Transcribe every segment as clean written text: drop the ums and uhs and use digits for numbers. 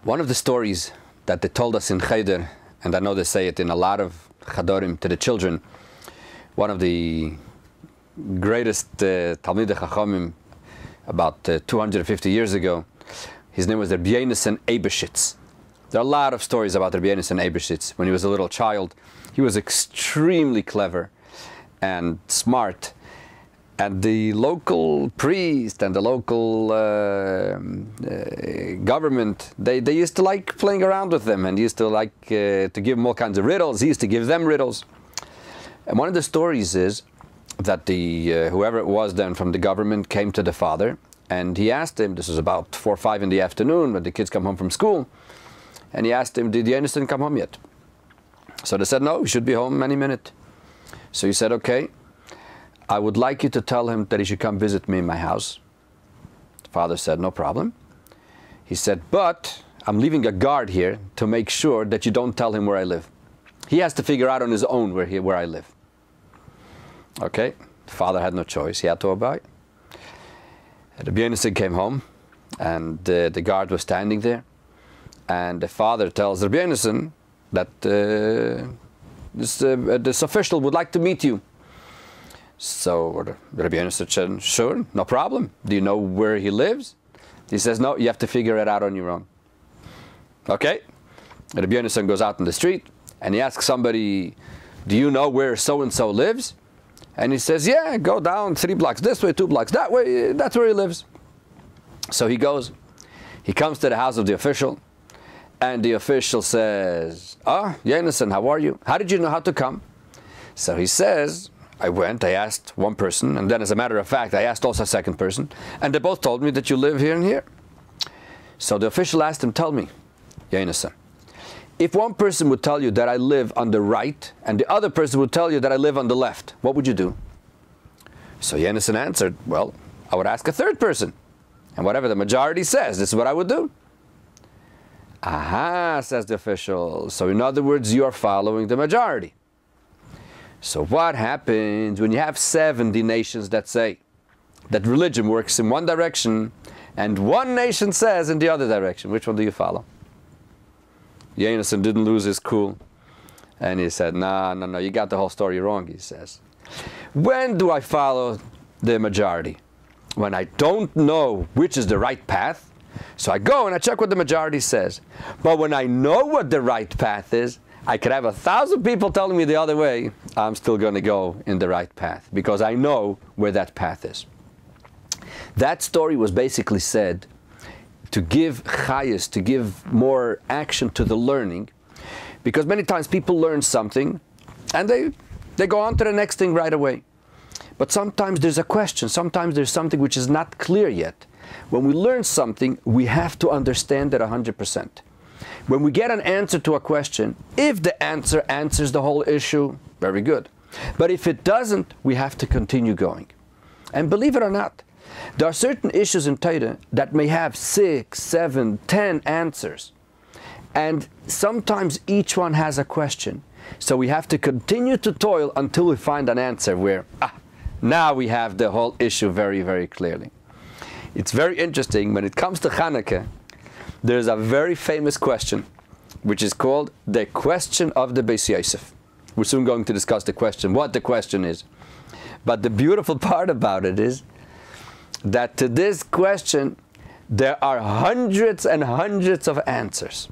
One of the stories that they told us in Cheder, and I know they say it in a lot of Chadorim to the children, one of the greatest Talmidei Chachamim about 250 years ago, his name was Rabbi Eibeshitz. There are a lot of stories about Rabbi Eibeshitz. When he was a little child, he was extremely clever and smart. And the local priest and the local government, they used to like playing around with them, and used to like to give them all kinds of riddles. He used to give them riddles. And one of the stories is that the whoever it was then from the government came to the father, and he asked him, this was about 4 or 5 in the afternoon when the kids come home from school, and he asked him, did Yonason come home yet? So they said, no, he should be home any minute. So he said, okay, I would like you to tell him that he should come visit me in my house. The father said, no problem. He said, but I'm leaving a guard here to make sure that you don't tell him where I live. He has to figure out on his own where I live. Okay, the father had no choice. He had to obey. Rabbi Yonason came home, and the guard was standing there. And the father tells Rabbi Yonason that this official would like to meet you. So Rabbi Yonason said, sure, no problem. Do you know where he lives? He says, no, you have to figure it out on your own. Okay. Rabbi Yonason goes out in the street, and he asks somebody, do you know where so-and-so lives? And he says, yeah, go down 3 blocks this way, 2 blocks that way, that's where he lives. So he goes, he comes to the house of the official, and the official says, Yonason, how are you? How did you know how to come? So he says, I went, I asked one person, and then as a matter of fact, I asked also a second person, and they both told me that you live here and here. So the official asked him, tell me, Yonason, if one person would tell you that I live on the right, and the other person would tell you that I live on the left, what would you do? So Yonason answered, well, I would ask a third person, and whatever the majority says, this is what I would do. Aha, says the official, so in other words, you are following the majority. So what happens when you have 70 nations that say that religion works in one direction and one nation says in the other direction? Which one do you follow? Yonason didn't lose his cool, and he said, no, you got the whole story wrong, he says. When do I follow the majority? When I don't know which is the right path, so I go and I check what the majority says. But when I know what the right path is, I could have 1,000 people telling me the other way, I'm still going to go in the right path because I know where that path is. That story was basically said to give chayas, to give more action to the learning, because many times people learn something and they go on to the next thing right away. But sometimes there's a question, sometimes there's something which is not clear yet. When we learn something, we have to understand it 100%. When we get an answer to a question, if the answer answers the whole issue, very good. But if it doesn't, we have to continue going. And believe it or not, there are certain issues in Torah that may have 6, 7, 10 answers. And sometimes each one has a question. So we have to continue to toil until we find an answer where, now we have the whole issue very, very clearly. It's very interesting when it comes to Chanukah. There's a very famous question, which is called the question of the Bais Yoseph. We're soon going to discuss the question, what the question is. But the beautiful part about it is that to this question, there are hundreds and hundreds of answers.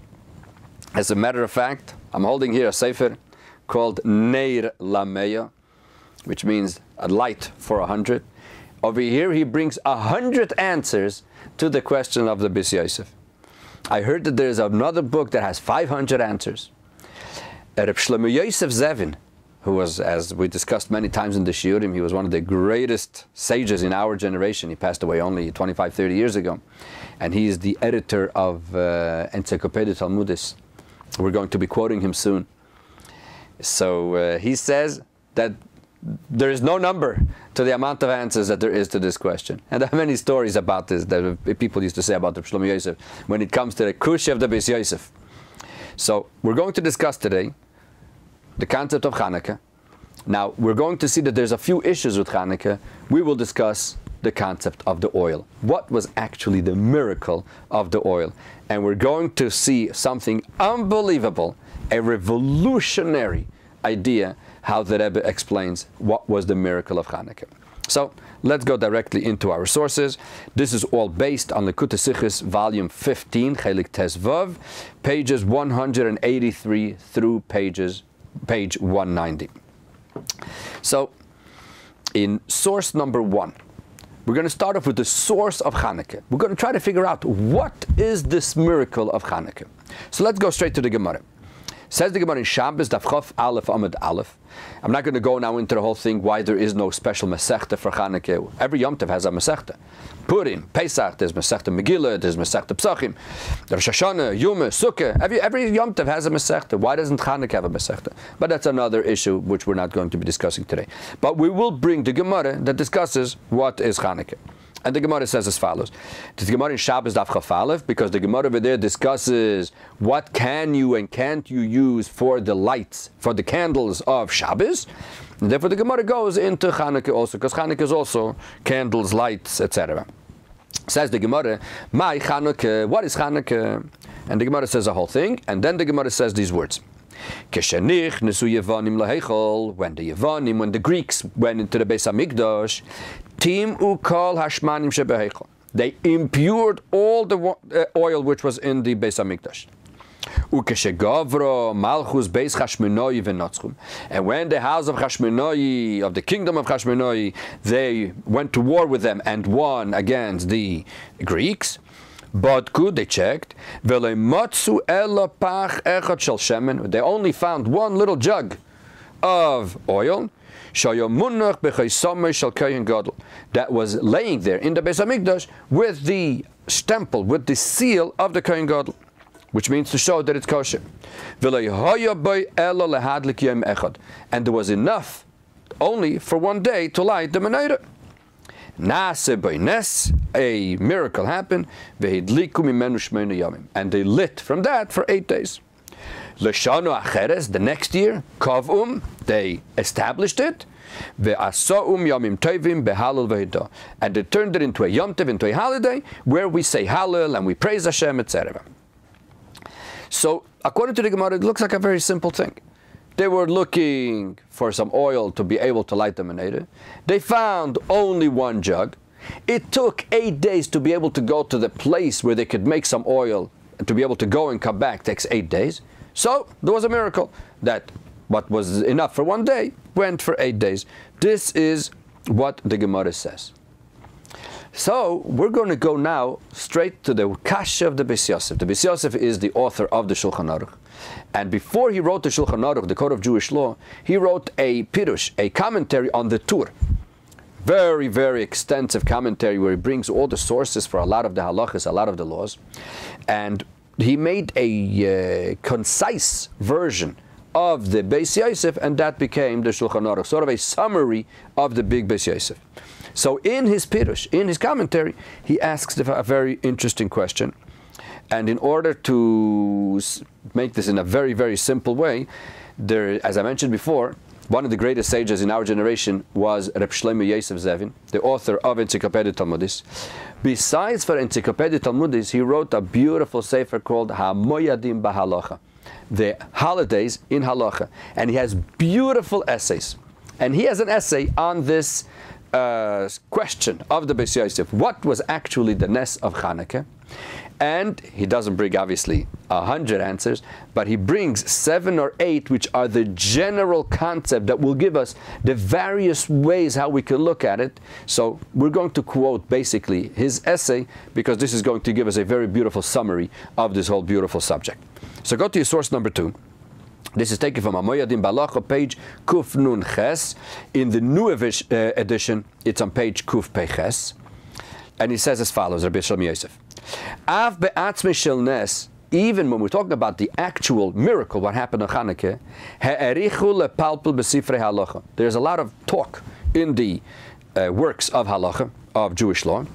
As a matter of fact, I'm holding here a sefer called Neir Lameya, which means a light for 100. Over here, he brings 100 answers to the question of the Bais Yoseph. I heard that there's another book that has 500 answers. Reb Chaim Brisker, who was, as we discussed many times in the shiurim, he was one of the greatest sages in our generation. He passed away only 25, 30 years ago. And he is the editor of Encyclopedia Talmudis. We're going to be quoting him soon. So he says that there is no number to the amount of answers that there is to this question. And there are many stories about this that people used to say about the Reb Chaim Brisker when it comes to the kush of the Bais Yoseph. So we're going to discuss today the concept of Chanukah. Now we're going to see that there's a few issues with Chanukah. We will discuss the concept of the oil. What was actually the miracle of the oil? And we're going to see something unbelievable, a revolutionary idea, how the Rebbe explains what was the miracle of Chanukah. So let's go directly into our sources. This is all based on Likutei Sichos, volume 15, Chelik Tes Vav, pages 183 through page 190. So, in source number 1, we're going to start off with the source of Chanukah. We're going to try to figure out what is this miracle of Chanukah. So let's go straight to the Gemara. Says the Gemara in Shabbos, Daf Chof Aleph Amud Aleph. I'm not going to go now into the whole thing why there is no special Masechta for Chanukah. Every Yom Tov has a Masechta. Purim, Pesach, there's Masechta Megillah, there's Masechta Psachim, Rosh Hashanah, Yom, Sukkah. Every Yom Tov has a Masechta. Why doesn't Chanukah have a Masechta? But that's another issue which we're not going to be discussing today. But we will bring the Gemara that discusses what is Chanukah. And the Gemara says as follows. The Gemara in Shabbos Daf Chaf Aleph, because the Gemara over there discusses what can you and can't you use for the lights, for the candles of Shabbos. And therefore the Gemara goes into Chanukah also, because Chanukah is also candles, lights, etc. Says the Gemara, my Chanukah, what is Chanukah? And the Gemara says the whole thing, and then the Gemara says these words. When the Yevanim, when the Greeks went into the Beis HaMikdash, they impured all the oil which was in the Beis HaMikdash. And when the house of Chashmonai, of the kingdom of Chashmonai, they went to war with them and won against the Greeks, but good, they checked. They only found one little jug of oil that was laying there in the Beis HaMikdash with the stempel, with the seal of the Kohen Gadol, which means to show that it's kosher. And there was enough only for one day to light the menorah. A miracle happened, and they lit from that for 8 days. The next year, they established it, and they turned it into a Yom Tov, into a holiday, where we say Hallel and we praise Hashem, etc. So, according to the Gemara, it looks like a very simple thing. They were looking for some oil to be able to light the menorah. They found only one jug. It took 8 days to be able to go to the place where they could make some oil, and to be able to go and come back takes 8 days. So there was a miracle that what was enough for one day went for 8 days. This is what the Gemara says. So we're going to go now straight to the Kasha of the Bais Yoseph. The Bais Yoseph is the author of the Shulchan Aruch. And before he wrote the Shulchan Aruch, the Code of Jewish Law, he wrote a Pirush, a commentary on the Tur. Very, very extensive commentary where he brings all the sources for a lot of the halachas, a lot of the laws. And he made a concise version of the Bais Yoseph, and that became the Shulchan Aruch, sort of a summary of the big Bais Yoseph. So in his Pirush, in his commentary, he asks a very interesting question. And in order to make this in a very, very simple way, there, as I mentioned before, one of the greatest sages in our generation was Reb Chaim Yosef Zevin, the author of Encyclopedia Talmudis. Besides for Encyclopedia Talmudis, he wrote a beautiful sefer called HaMoyadim Bahalacha, the holidays in halacha. And he has beautiful essays. And he has an essay on this question of the Bais Yosef. What was actually the ness of Chanukah? And he doesn't bring, obviously, 100 answers, but he brings 7 or 8, which are the general concept that will give us the various ways how we can look at it. So we're going to quote, basically, his essay, because this is going to give us a very beautiful summary of this whole beautiful subject. So go to your source number 2. This is taken from Amoyadim Balacha, page Kuf Nun Ches. In the new edition, it's on page Kuf Pei Ches. And he says as follows, Rabbi Chaim Yosef. Av be'atzmi shel nes, even when we're talking about the actual miracle, what happened on Chanukah, he'erichu lepalpel b'sifrei halacha. There's a lot of talk in the works of halacha, of Jewish law.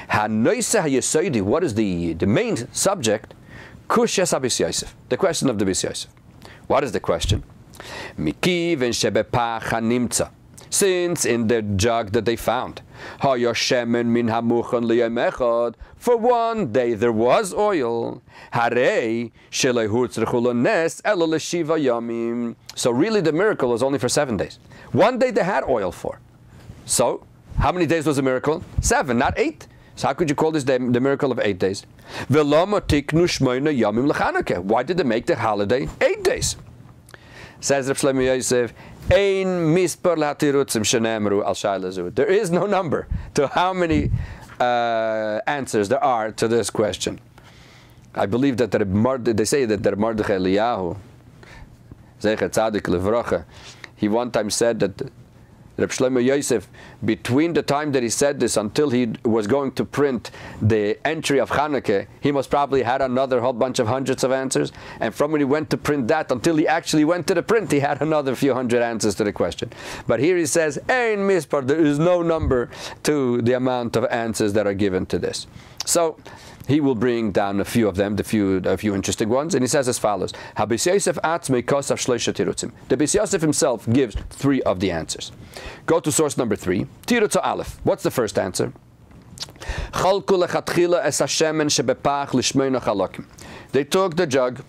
Ha'noise ha'yesodi, what is the main subject? Kushas Bais Yosef, the question of the Bais Yosef. What is the question? Mikiven shebepach hanimtza Since in the jug that they found, for one day there was oil, so really the miracle was only for 7 days. One day they had oil for. So, how many days was the miracle? 7, not 8. So how could you call this the miracle of 8 days? Why did they make the holiday 8 days? Says Reb Chaim Yoseph, there is no number to how many answers there are to this question. I believe that they say that the Mordechai Eliyahu, Zecher Tzadik Levracha, he one time said that Reb Chaim Yoseph, between the time that he said this until he was going to print the entry of Chanukah, he must probably had another whole bunch of hundreds of answers. And from when he went to print that until he actually went to the print, he had another few hundred answers to the question. But here he says, Ein Mispar, there is no number to the amount of answers that are given to this. So he will bring down a few of them, a few interesting ones, and he says as follows: the Bais Yoseph himself gives 3 of the answers. Go to source number 3, Tirutz Aleph. What's the first answer? They took the jug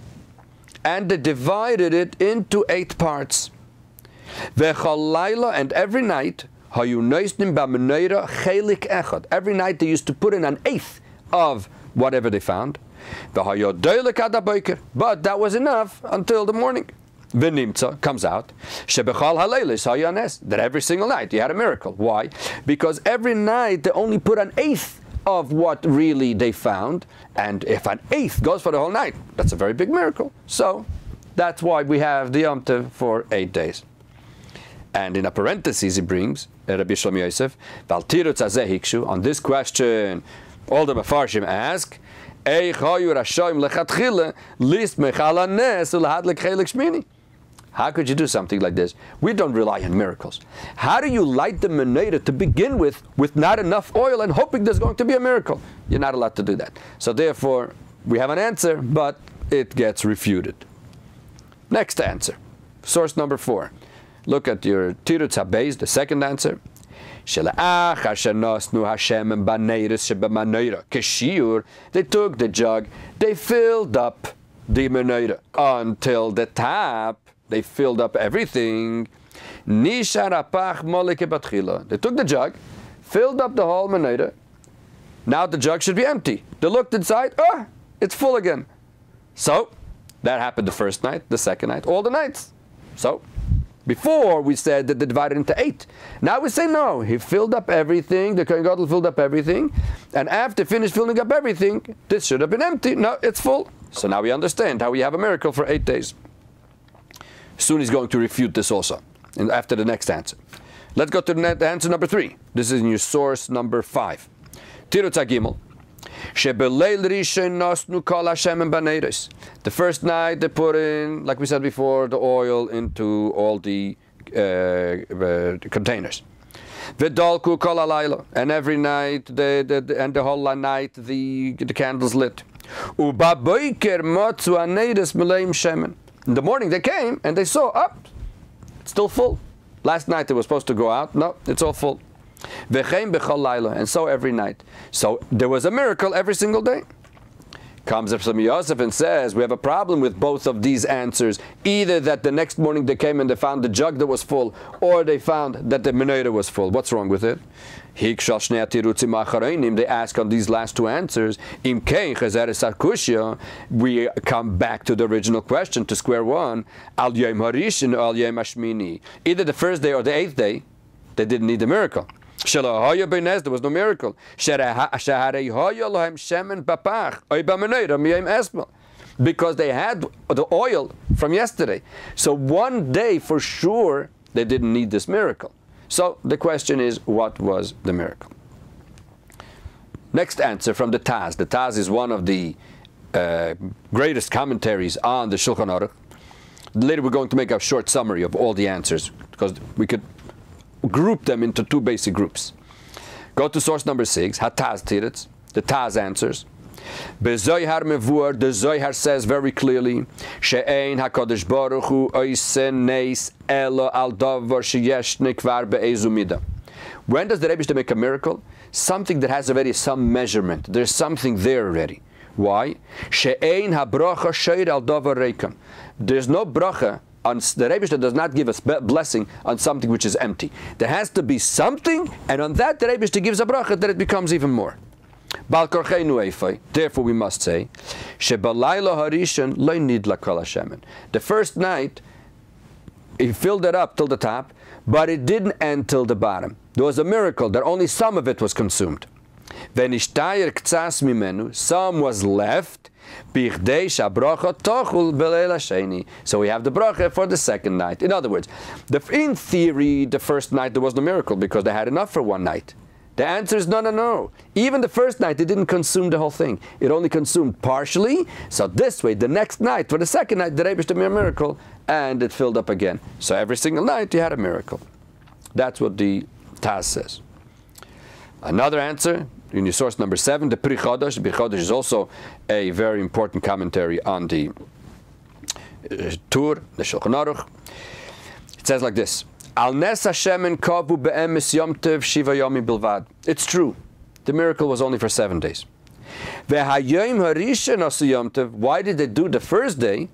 and they divided it into 8 parts. And every night, every night they used to put in an eighth of whatever they found. But that was enough until the morning. V'nimtza comes out that every single night you had a miracle. Why? Because every night they only put an eighth of what really they found, and if an eighth goes for the whole night, that's a very big miracle. So that's why we have the Yom Tov for 8 days. And in a parenthesis he brings Rabbi Chaim Yosef, on this question all the Mefarshim ask, how could you do something like this? We don't rely on miracles. How do you light the menorah to begin with not enough oil and hoping there's going to be a miracle? You're not allowed to do that. So therefore, we have an answer, but it gets refuted. Next answer, source number 4. Look at your Tirutz HaBeis, the second answer. They took the jug, they filled up the menorah until the top. They filled up everything. They took the jug, filled up the whole menorah. Now the jug should be empty. They looked inside, it's full again. So that happened the first night, the second night, all the nights. So before we said that they divided into 8. Now we say no. He filled up everything. The Kohen Gadol filled up everything, and after finished filling up everything, this should have been empty. No, it's full. So now we understand how we have a miracle for 8 days. Soon he's going to refute this also, and after the next answer. Let's go to the answer number 3. This is in your source number 5. Tirutz HaGimel. The first night they put in, like we said before, the oil into all the containers. And every night, and the whole night, the candles lit. In the morning they came and they saw, it's still full. Last night it was supposed to go out. No, it's all full. And so every night. So there was a miracle every single day. Comes Reb Chaim Yoseph and says, we have a problem with both of these answers. Either that the next morning they came and they found the jug that was full, or they found that the menorah was full. What's wrong with it? They ask on these last 2 answers. We come back to the original question, to square one. Either the first day or the 8th day, they didn't need the miracle. There was no miracle. Because they had the oil from yesterday. So one day for sure they didn't need this miracle. So the question is, what was the miracle? Next answer from the Taz. The Taz is one of the greatest commentaries on the Shulchan Aruch. Later we're going to make a short summary of all the answers, because we could group them into 2 basic groups. Go to source number 6, HaTaz Tirutz, the Taz answers. Bezoyhar mevur, the Zoyhar says very clearly, she'ein hakadosh baruch hu oisen neis elo al davar sheyesh nikvar be'ezu mida. When does the Rebbe make a miracle? Something that has already some measurement. There's something there already. Why? She'ein habracha sheir al davar reikon. There's no bracha. The Rebbe does not give us blessing on something which is empty. There has to be something, and on that the Rebbe gives a bracha that it becomes even more. Therefore we must say, the first night, he filled it up till the top, but it didn't end till the bottom. There was a miracle that only some of it was consumed. Some was left. So we have the bracha for the second night. In other words, in theory, the first night there was no miracle because they had enough for one night. The answer is no. Even the first night, it didn't consume the whole thing. It only consumed partially. So this way, the next night, for the second night, the Rebbe did a miracle, and it filled up again. So every single night, you had a miracle. That's what the Taz says. Another answer, in your source number 7, the Pri Chodesh. Pri Chodesh is also a very important commentary on the Tur, the Shulchan Aruch. It says like this. Al nes Hashem kavu be'emes yom tov shiva yomi bilvad. It's true. The miracle was only for 7 days. Ve'hayom harishon asu yom tov. Why did they do the first day?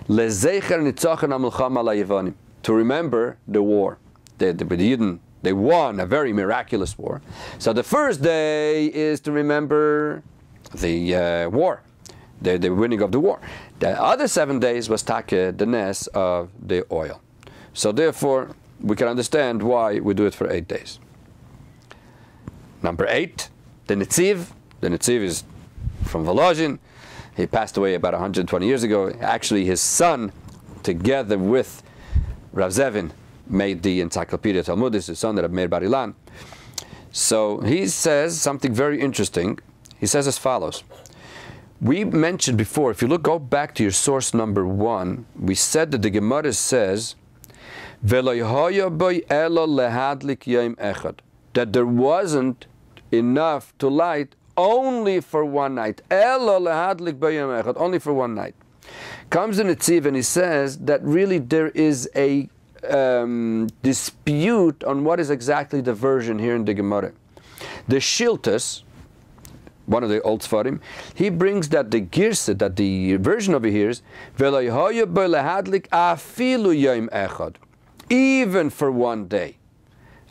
Lezecher nitzachon hamilchama ala Yevanim. To remember the war. They won a very miraculous war. So the first day is to remember the war, the winning of the war. The other 7 days was take the nes of the oil. So therefore, we can understand why we do it for 8 days. Number 8, the Netziv. The Netziv is from Volozhin. He passed away about 120 years ago. Actually, his son, together with Rav Zevin, made the Encyclopedia Talmudis, his son that had made Bar Ilan. So he says something very interesting. He says as follows. We mentioned before, if you go back to your source number 1, we said that the Gemara says, that there wasn't enough to light only for one night. Only for one night. Comes the Netziv and he says that really there is a dispute on what is exactly the version here in the Gemara. The Shiltas, one of the old Sfarim, he brings that the Girsa, that the version over here is even for one day.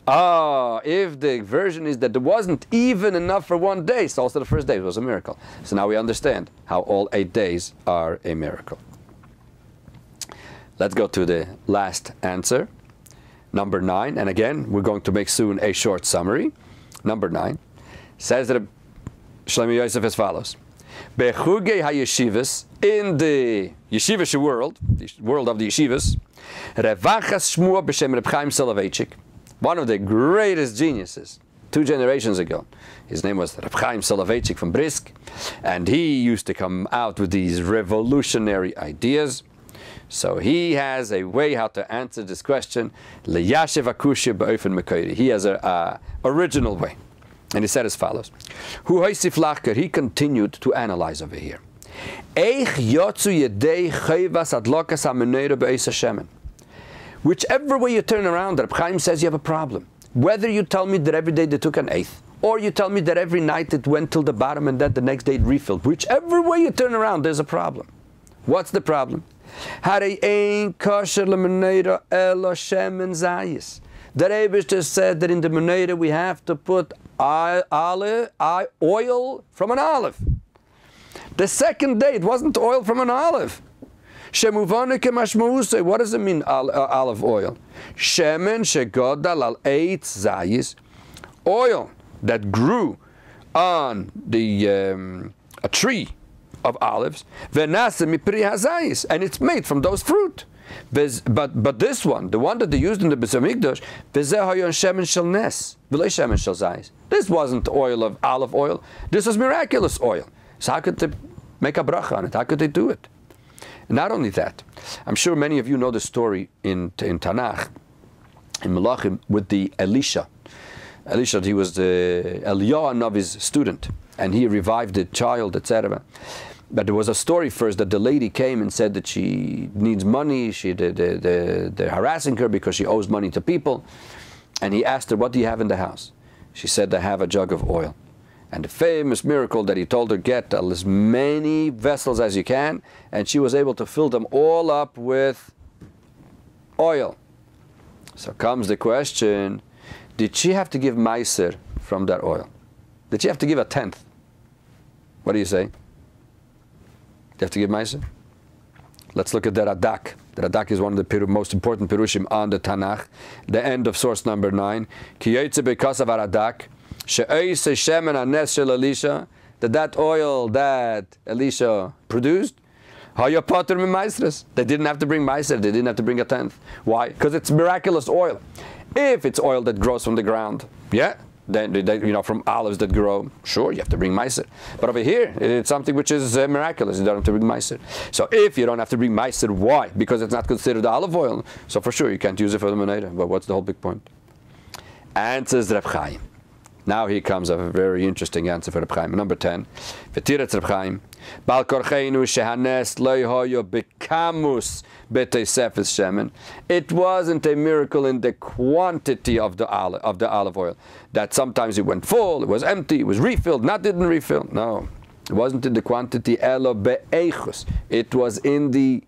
If the version is that there wasn't even enough for one day, so also the first day was a miracle. So now we understand how all 8 days are a miracle. Let's go to the last answer, number 9. And again, we're going to make soon a short summary. Number 9 says that Shlomo Yosef as follows. Bechugei ha-yeshivos, in the yeshivish world, the world of the yeshivos, Revachas Shmua b'shem Reb Chaim Soloveitchik, one of the greatest geniuses, 2 generations ago. His name was Reb Chaim Soloveitchik from Brisk, and he used to come out with these revolutionary ideas. So he has a way how to answer this question. Leyashev akushya ba'ofen mekoyri. He has an original way. And he said as follows. Hu hoisif lachker, he continued to analyze over here. Eich yotzu yedei chayvas adlokas hameneira be'es Hashem. Whichever way you turn around, Reb Chaim says you have a problem. Whether you tell me that every day they took an eighth, or you tell me that every night it went till the bottom and then the next day it refilled. Whichever way you turn around, there's a problem. What's the problem? The Rebbe just said that in the Menorah we have to put oil from an olive. The second day it wasn't oil from an olive. What does it mean, olive oil? Shemen shegodal al eitz zayis, oil that grew on the a tree of olives, v'nase mipri hazayis, and it's made from those fruit. But this one, the one that they used in the Beis Hamikdash, v'zeh hayon shemen shel nes, v'lo shemen shel zayis. This wasn't oil of olive oil. This was miraculous oil. So how could they make a bracha on it? How could they do it? Not only that, I'm sure many of you know the story in Tanakh, in Malachim, with the Elisha. Elisha, he was the Eliyahu Navi's student. and he revived the child, etc. But there was a story first that the lady came and said that she needs money. They're harassing her because she owes money to people. And he asked her, what do you have in the house? She said, I have a jug of oil. And the famous miracle that he told her, get as many vessels as you can. And she was able to fill them all up with oil. So comes the question, did she have to give meiser from that oil? Did she have to give a tenth? What do you say? You have to give meiser? Let's look at the Radak. The Radak is one of the most important Pirushim on the Tanakh. The end of source number 9. Ki yotze because of Radak, she'oise shemen hanes shel Elisha, that oil that Elisha produced, haya pater mimeisres. They didn't have to bring meiser. They didn't have to bring a tenth. Why? Because it's miraculous oil. If it's oil that grows from the ground, yeah, then from olives that grow, sure, you have to bring meiser. But over here, it's something which is miraculous. You don't have to bring meiser. So if you don't have to bring meiser, why? Because it's not considered olive oil. So for sure, you can't use it for the menorah. But what's the whole big point? Answers Reb Chaim. Now here comes a very interesting answer for Reb Chaim. Number 10. V'tiretz Reb Chaim. Bal korcheinu shehanes lo hoyo bekamus b'teisefes shemen. It wasn't a miracle in the quantity of the olive oil. That sometimes it went full, it was empty, it was refilled, not didn't refill. No, it wasn't in the quantity. Elo be'eichus. It was in the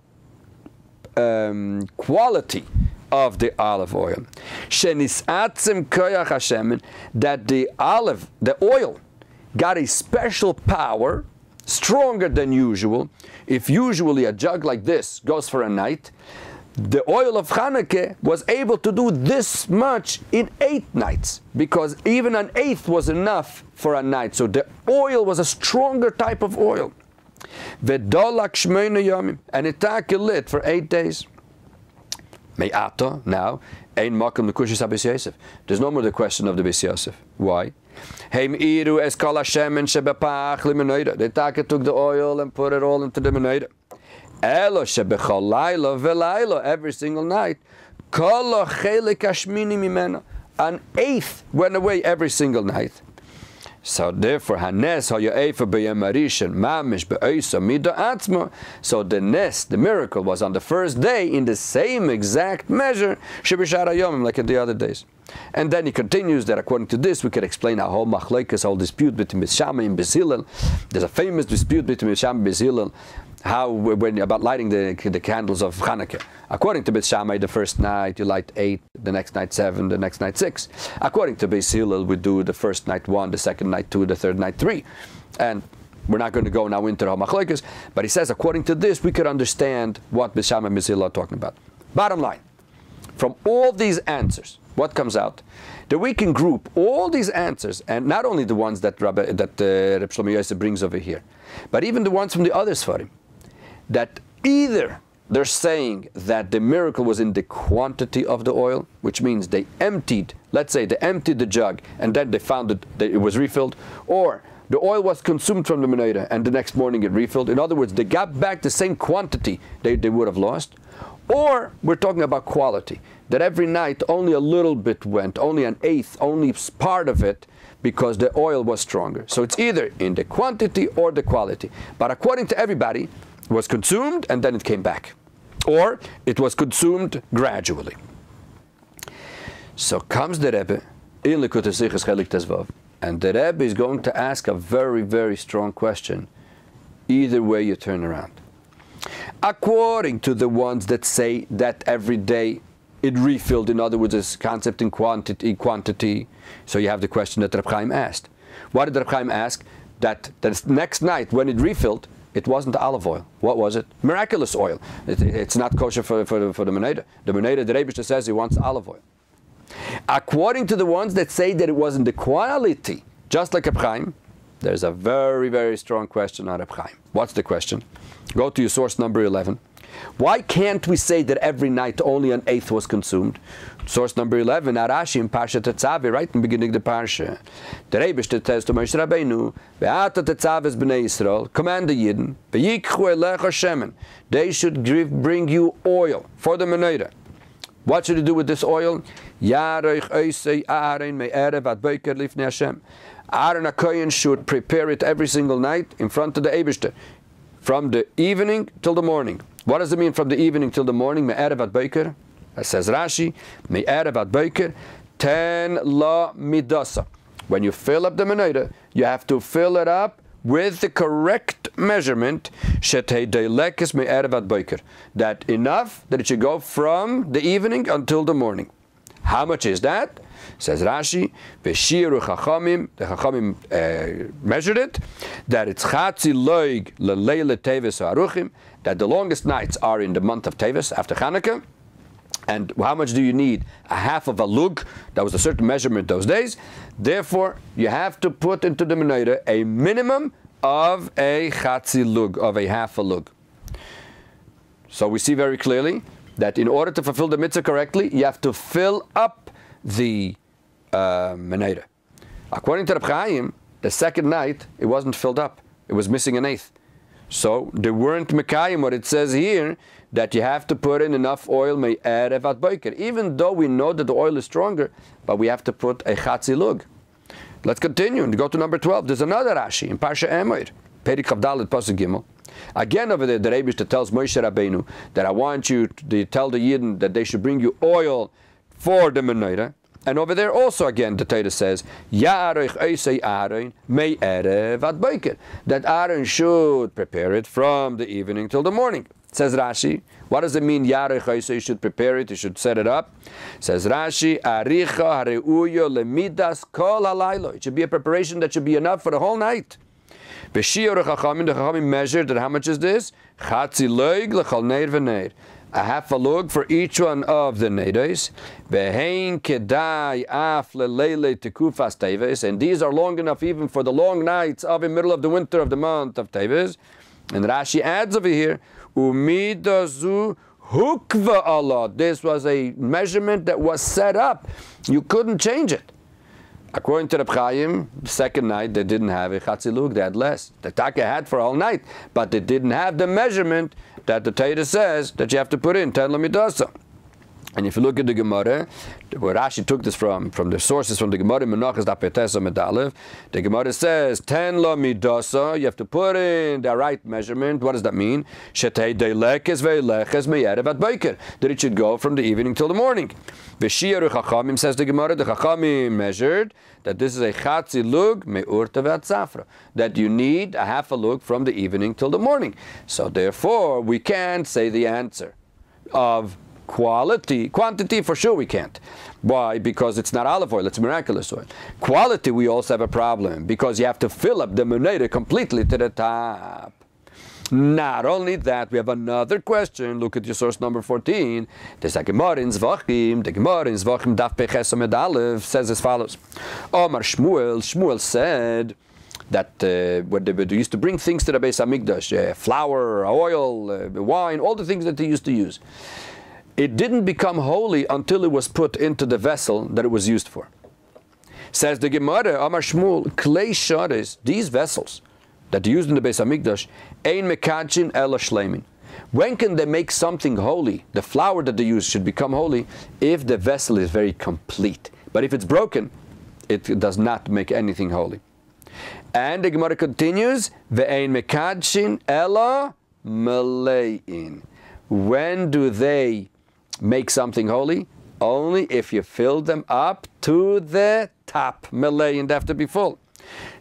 quality of the olive oil. Shenisatzim koyach hashemen, that the oil got a special power, stronger than usual. If usually a jug like this goes for a night, the oil of Chanukah was able to do this much in 8 nights, because even an eighth was enough for a night. So the oil was a stronger type of oil. V'dolak shmeina yomim, and it lit for 8 days. Me'ato, now, ein makom l'kushis Bais Yoseph. There's no more the question of the Bais Yoseph. Why? Heim iru es kol hashemen shebepach li'menorah. They took the oil and put it all into the menorah. Elo shebechol lailo ve'lailo, every single night. Kol chelik hashmini mimena. An eighth went away every single night. So therefore, hanes ha'ya'efa b'yamarishan mamish be'oisa mida atzma. So the nes, the miracle, was on the first day in the same exact measure, shebishar hayomim, like in the other days. And then he continues that according to this, we could explain our whole machlekes, whole dispute between Bais Shammai and Bais Hillel. There's a famous dispute between Bais Shammai and Bais Hillel, about lighting the candles of Chanukah. According to Bais Shammai, the first night you light 8, the next night 7, the next night 6. According to Bais Hillel, we do the first night 1, the second night 2, the third night 3. And we're not going to go now into the machlekes, but he says according to this, we could understand what Bais Shammai and Bais Hillel are talking about. Bottom line, from all these answers, what comes out? That we can group all these answers, and not only the ones that Reb Chaim Brisker brings over here, but even the ones from the other Sfarim, that either they're saying that the miracle was in the quantity of the oil, which means they emptied, let's say they emptied the jug and then they found that it was refilled, or the oil was consumed from the menorah and the next morning it refilled. In other words, they got back the same quantity they would have lost. Or we're talking about quality, that every night only a little bit went, only an eighth, only part of it, because the oil was stronger. So it's either in the quantity or the quality. But according to everybody, it was consumed and then it came back. Or it was consumed gradually. So comes the Rebbe in Likutei Sichos Chelik Tezvav, and the Rebbe is going to ask a very, very strong question, either way you turn around. According to the ones that say that every day it refilled, in other words, this concept in quantity, so you have the question that Reb Chaim asked. What did Reb Chaim ask? That the next night when it refilled, it wasn't olive oil. What was it? Miraculous oil. It's not kosher for the menorah. The menorah, the Rebbe says he wants olive oil. According to the ones that say that it wasn't the quality, just like Reb Chaim, there's a very, very strong question on Reb Chaim. What's the question? Go to your source number 11. Why can't we say that every night only an eighth was consumed? Source number 11, Arashi in Parsha Tetzavi, right in the beginning of the Parsha. The Rebbe says to Moshe Rabbeinu, Ve'ata Tetzaves b'nei Yisrael, command the Yidden, Ve'yikchu elecha shemen, they should bring you oil for the menorah. What should you do with this oil? Aaron HaKohen should prepare it every single night in front of the Eibishter, from the evening till the morning. What does it mean from the evening till the morning? Me'erev ad boker. Says Rashi, Me'erev ad boker, 10 la midasa. When you fill up the menorah, you have to fill it up with the correct measurement, that enough that it should go from the evening until the morning. How much is that? Says Rashi, the Chachamim measured it, that it's chatzi loig leleile teves haruchim, that the longest nights are in the month of Teves after Chanukah. And how much do you need? A half of a lug. That was a certain measurement those days. Therefore, you have to put into the menorah a minimum of a chatzi lug, of a half a lug. So we see very clearly that in order to fulfill the mitzvah correctly, you have to fill up the menorah. According to Reb Chaim, the second night, it wasn't filled up. It was missing an eighth. So they weren't mekayim what it says here, that you have to put in enough oil me'erev ad boker. Even though we know that the oil is stronger, but we have to put a chatzi lug. Let's continue and go to number 12. There's another Rashi in Parsha Emoir, Perik Chavdalet Pasuk Gimel. Again over there, the Rebbe tells Moshe Rabbeinu that I want you to tell the Yidden that they should bring you oil for the menorah. And over there also again the Torah says, Ya'arech Eisei Aaron me'erev ad boker, that Aaron should prepare it from the evening till the morning. Says Rashi, what does it mean, Ya'arech Eisei, you should prepare it, you should set it up? Says Rashi, Aricha hareuyo lemidas kol halaylo. It should be a preparation that should be enough for the whole night. B'shiur Chachamim, the Chachamim measured that how much is this? Chatzi loig lechol neir v'neir. A half a lug for each one of the neidos. Behein kedai af leleile tekufas teves, and these are long enough even for the long nights of the middle of the winter of the month of Teves. And Rashi adds over here, umidazu hukva Allah. This was a measurement that was set up. You couldn't change it. According to Reb Chaim, the second night they didn't have a chatzi lug, they had less. The Taka had for all night, but they didn't have the measurement that the Torah says that you have to put in 10 lamidasa. And if you look at the Gemara, where Rashi took this from the sources from the Gemara, Menachas Dapetesa Medalev, the Gemara says 10 lamidasa, you have to put in the right measurement. What does that mean? Shetei deilekes veilekes me'erev ad boker, that it should go from the evening till the morning. V'shiur Chachamim, says the Gemara, the Chachamim measured that this is a chatzi lug me'urta ve'atzafra, that you need a half a lug from the evening till the morning. So therefore, we can't say the answer of quantity for sure we can't. Why? Because it's not olive oil, it's miraculous oil. Quality we also have a problem, because you have to fill up the menorah completely to the top. Not only that, we have another question. Look at your source number 14. There's a Gemara in Zvachim. The Gemara in Zvachim Daf Peches Amud Aleph says as follows. Omar Shmuel said that when they used to bring things to the Beis Hamikdash, flour, oil, wine, all the things that they used to use, it didn't become holy until it was put into the vessel that it was used for. Says the Gemara, Amar Shmuel, klei shares, these vessels that they used in the Beis Hamikdash, ein mekadshin ela shleimin. When can they make something holy? The flour that they use should become holy if the vessel is very complete. But if it's broken, it does not make anything holy. And the Gemara continues, ve'ein mekadshin ela malein. When do they make something holy? Only if you fill them up to the top. Malein, they have to be full.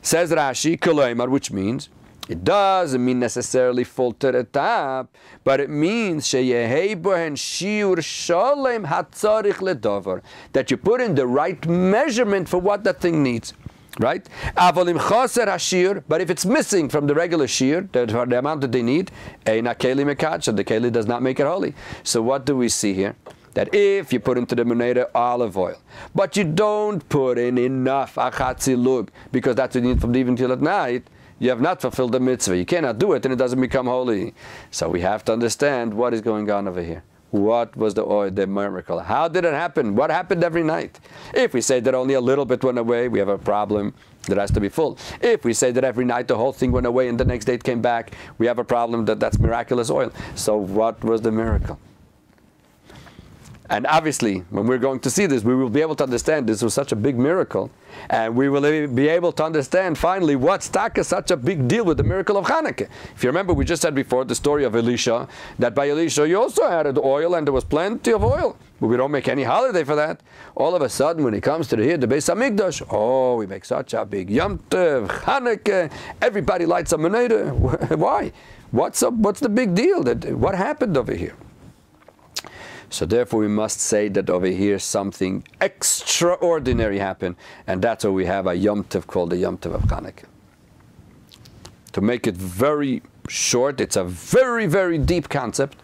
Says Rashi, Koloimar, which means it doesn't mean necessarily full to the top, but it means sheyehei bohen shiur sholem hatzarich ledover, that you put in the right measurement for what that thing needs. Right? Avolim chaser hashir, but if it's missing from the regular shir, the amount that they need, eina keli mekadsha, the keli does not make it holy. So what do we see here? That if you put into the menorah olive oil, but you don't put in enough achatzi lug, because that's what you need from the evening till at night, you have not fulfilled the mitzvah. You cannot do it and it doesn't become holy. So we have to understand what is going on over here. What was the oil, the miracle? How did it happen? What happened every night? If we say that only a little bit went away, we have a problem that has to be full. If we say that every night the whole thing went away and the next day it came back, we have a problem that that's miraculous oil. So what was the miracle? And obviously, when we're going to see this, we will be able to understand this was such a big miracle. And we will be able to understand finally what's such a big deal with the miracle of Chanukah. If you remember, we just said before the story of Elisha, that by Elisha you also added oil and there was plenty of oil. But we don't make any holiday for that. All of a sudden, when it comes to the Beis Hamikdash, oh, we make such a big Yom Tov, Chanukah, everybody lights a menorah. Why? What's up? What's the big deal? What happened over here? So therefore we must say that over here something extraordinary happened, and that's why we have a Yom Tov called the Yom Tov of Chanukah. To make it very short, it's a very, very deep concept.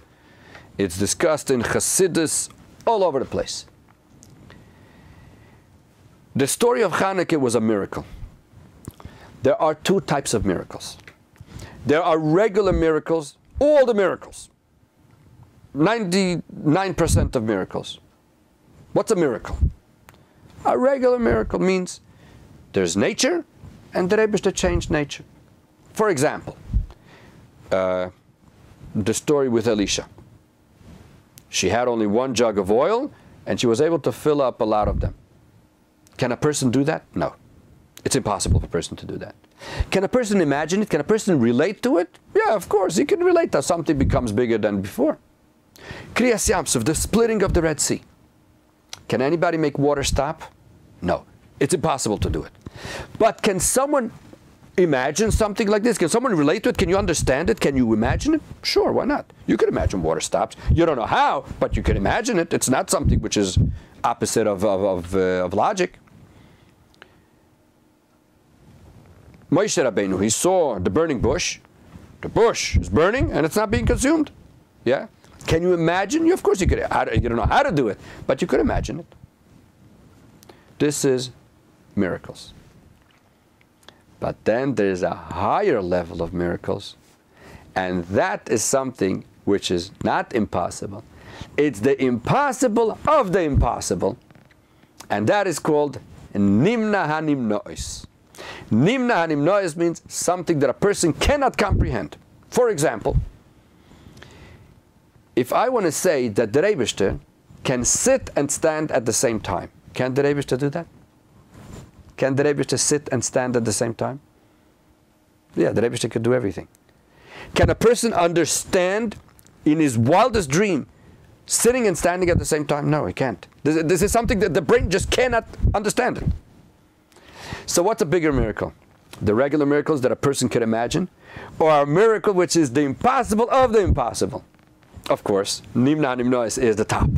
It's discussed in Chassidus all over the place. The story of Chanukah was a miracle. There are two types of miracles. There are regular miracles, all the miracles. 99% of miracles. What's a miracle? A regular miracle means there's nature and the Rebbe changed nature. For example, the story with Elisha. She had only one jug of oil and she was able to fill up a lot of them. Can a person do that? No. It's impossible for a person to do that. Can a person imagine it? Can a person relate to it? Yeah, of course. He can relate that something becomes bigger than before. Kriyas Yamsuf, the splitting of the Red Sea. Can anybody make water stop? No. It's impossible to do it. But can someone imagine something like this? Can someone relate to it? Can you understand it? Can you imagine it? Sure, why not? You can imagine water stops. You don't know how, but you can imagine it. It's not something which is opposite of logic. Moshe Rabbeinu, he saw the burning bush. The bush is burning and it's not being consumed. Yeah? Can you imagine? Of course you could. You don't know how to do it, but you could imagine it. This is miracles. But then there's a higher level of miracles, and that is something which is not impossible. It's the impossible of the impossible, and that is called Nimna HaNimnois. Nimna HaNimnois means something that a person cannot comprehend. For example, if I want to say that the Rebbe can sit and stand at the same time, can the Rebbe do that? Can the Rebbe sit and stand at the same time? Yeah, the Rebbe could do everything. Can a person understand in his wildest dream sitting and standing at the same time? No, he can't. This is something that the brain just cannot understand it. So what's a bigger miracle? The regular miracles that a person can imagine, or a miracle which is the impossible of the impossible? Of course, Nimna HaNimnois is the top.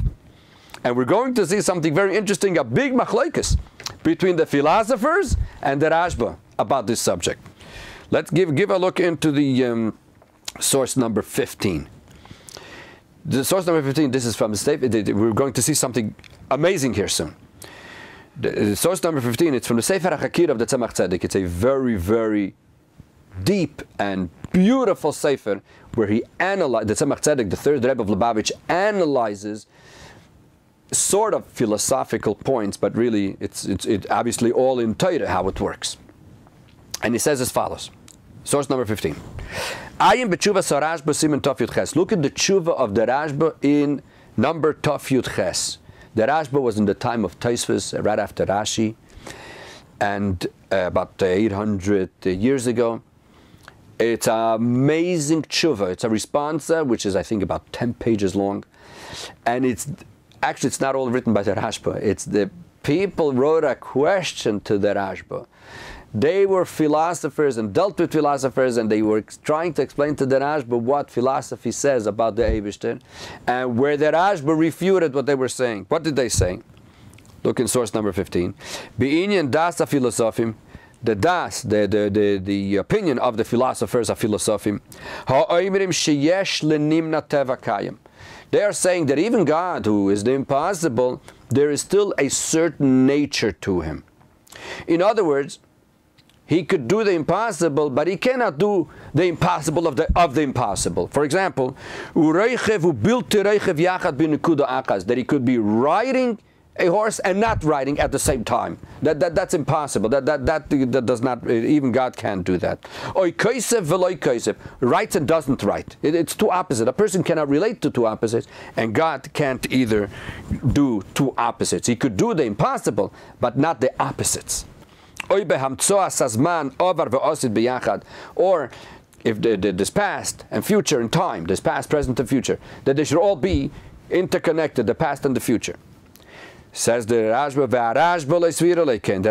And we're going to see something very interesting, a big machlokes between the philosophers and the Rashba about this subject. Let's give a look into the source number 15. The source number 15, this is from the statement. We're going to see something amazing here soon. The source number 15, it's from the Sefer HaChakir of the Tzemach Tzedek. It's a very, very deep and beautiful Sefer where he analyzes, the Tzemach Tzedek, the third Rebbe of Lubavitch, analyzes sort of philosophical points, but really it's obviously all in Torah how it works. And he says as follows, source number 15. Ayin b'tshuva sarashba siman taf yud ches. Look at the tshuva of the Rashba in number taf yud ches. The Rashba was in the time of Tosfos, right after Rashi, and about 800 years ago. It's an amazing tshuva. It's a response which is, I think, about 10 pages long. And it's not all written by the Rashba. It's the people wrote a question to the Rashba. They were philosophers and dealt with philosophers, and they were trying to explain to the Rashba what philosophy says about the Eibishter, and where the Rashba refuted what they were saying. What did they say? Look in source number 15. Be'inyan das ha-philosophim, the das, the opinion of the philosophers of philosophim, ha'oimrim sheyesh lenimna teva kayim. They are saying that even God, who is the impossible, there is still a certain nature to him. In other words, he could do the impossible, but he cannot do the impossible of the impossible. For example, that he could be riding a horse and not riding at the same time. That's impossible. That does not, even God can't do that. Oy kosev veloy kosev, writes and doesn't write. It's two opposites. A person cannot relate to two opposites, and God can't either do two opposites. He could do the impossible, but not the opposites. Oy behamtsoa sazman over ve'osid biyachad, or if this past and future and time, this past, present, and future, that they should all be interconnected, the past and the future. Says the Rashba, the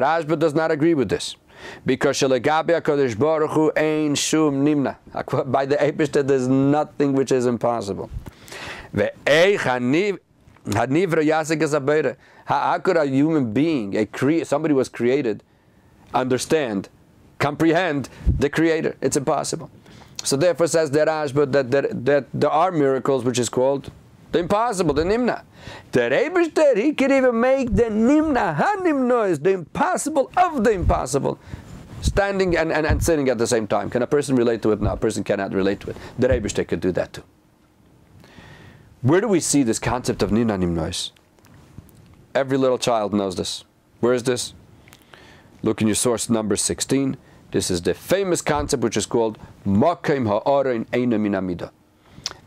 Rashba does not agree with this, because by the Eibishter there's nothing which is impossible. How could a human being, somebody was created, understand, comprehend the Creator? It's impossible. So therefore says the Rashba that there are miracles which is called the impossible, the nimna. The Eibishter, he can even make the nimna, hanimnois, the impossible of the impossible, standing and sitting at the same time. Can a person relate to it? No, a person cannot relate to it. The Eibishter could do that too. Where do we see this concept of nimna nimnois? Every little child knows this. Where is this? Look in your source number 16. This is the famous concept which is called Makim ha'aron eina min amida.